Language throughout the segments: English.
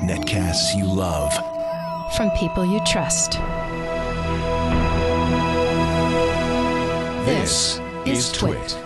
Netcasts you love. From people you trust. This is Twit.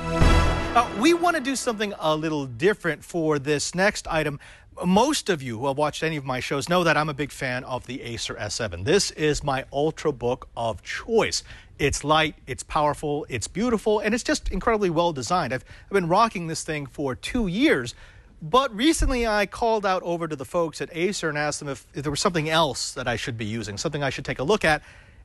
We want to do something a little different for this next item. Most of you who have watched any of my shows know that I'm a big fan of the Acer S7. This is my ultrabook of choice. It's light, it's powerful, it's beautiful, and it's just incredibly well designed. I've been rocking this thing for 2 years, but recently I called out over to the folks at Acer and asked them if there was something else that I should be using, something I should take a look at,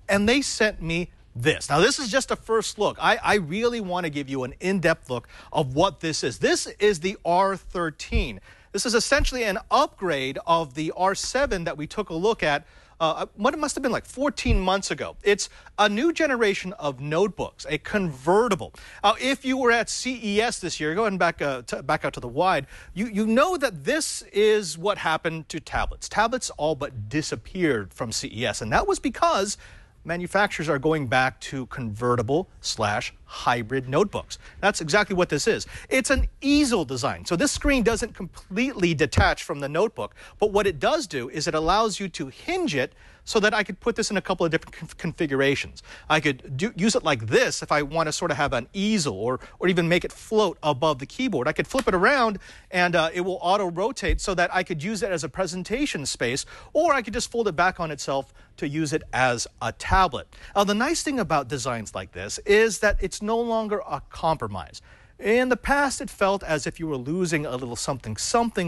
and they sent me this. Now, this is just a first look. I really want to give you an in-depth look of what this is. This is the R13. This is essentially an upgrade of the R7 that we took a look at what it must have been like 14 months ago. It's a new generation of notebooks, a convertible. If you were at CES this year, going back out to the wide, you know that this is what happened to tablets. Tablets all but disappeared from CES, and that was because manufacturers are going back to convertible/hybrid notebooks. That's exactly what this is. It's an Easel Design. So this screen doesn't completely detach from the notebook, but what it does do is it allows you to hinge it so that I could put this in a couple of different configurations. I could use it like this if I want to sort of have an easel or even make it float above the keyboard. I could flip it around and it will auto-rotate so that I could use it as a presentation space, or I could just fold it back on itself to use it as a tablet. Now, the nice thing about designs like this is that it's no longer a compromise. In the past, it felt as if you were losing a little something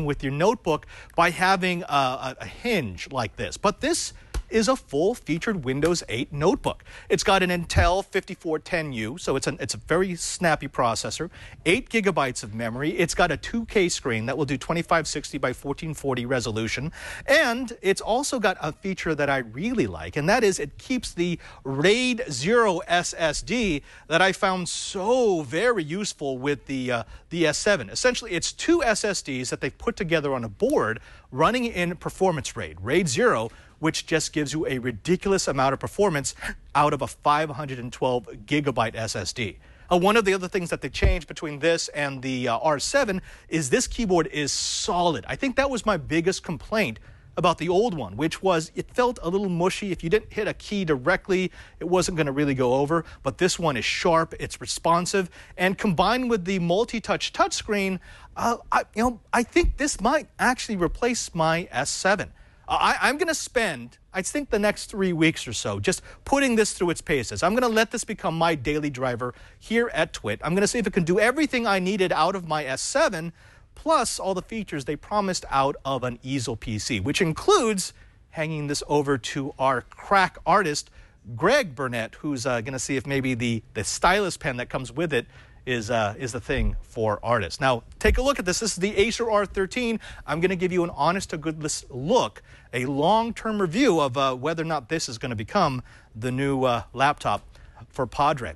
with your notebook by having a hinge like this. But this is a full-featured Windows 8 notebook. It's got an Intel 5410U, so it's a very snappy processor, 8 gigabytes of memory. It's got a 2K screen that will do 2560 by 1440 resolution, and it's also got a feature that I really like, and that is it keeps the RAID 0 SSD that I found so very useful with the S7. Essentially, it's two SSDs that they've put together on a board running in performance RAID 0, which just gives you a ridiculous amount of performance out of a 512 gigabyte SSD. One of the other things that they changed between this and the R7 is this keyboard is solid. I think that was my biggest complaint about the old one, which was it felt a little mushy. If you didn't hit a key directly, it wasn't going to really go over. But this one is sharp, it's responsive, and combined with the multi-touch touchscreen, I think this might actually replace my S7. I'm going to spend, I think, the next 3 weeks or so just putting this through its paces. I'm going to let this become my daily driver here at Twit. I'm going to see if it can do everything I needed out of my S7, plus all the features they promised out of an Easel PC, which includes hanging this over to our crack artist, Greg Burnett, who's going to see if maybe the stylus pen that comes with it is the thing for artists. Now, take a look at this. This is the Acer R13. I'm going to give you an honest-to-goodness look, a long-term review of whether or not this is going to become the new laptop for Padre.